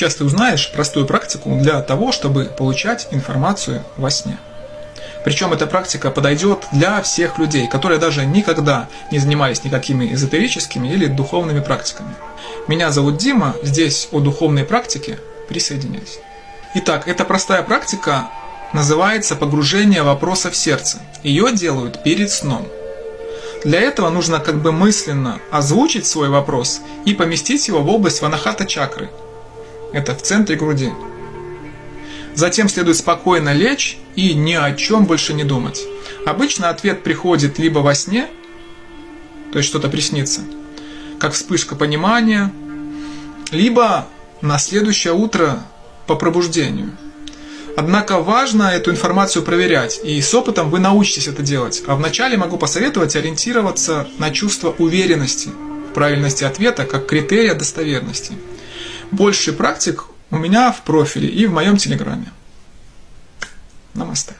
Сейчас ты узнаешь простую практику для того, чтобы получать информацию во сне. Причем эта практика подойдет для всех людей, которые даже никогда не занимались никакими эзотерическими или духовными практиками. Меня зовут Дима, здесь о духовной практике, присоединяйся. Итак, эта простая практика называется погружение вопроса в сердце. Ее делают перед сном. Для этого нужно как бы мысленно озвучить свой вопрос и поместить его в область ванахата чакры. Это в центре груди. Затем следует спокойно лечь и ни о чем больше не думать. Обычно ответ приходит либо во сне, то есть что-то приснится, как вспышка понимания, либо на следующее утро по пробуждению. Однако важно эту информацию проверять, и с опытом вы научитесь это делать. А вначале могу посоветовать ориентироваться на чувство уверенности в правильности ответа как критерия достоверности. Больше практик у меня в профиле и в моем телеграме. Намасте.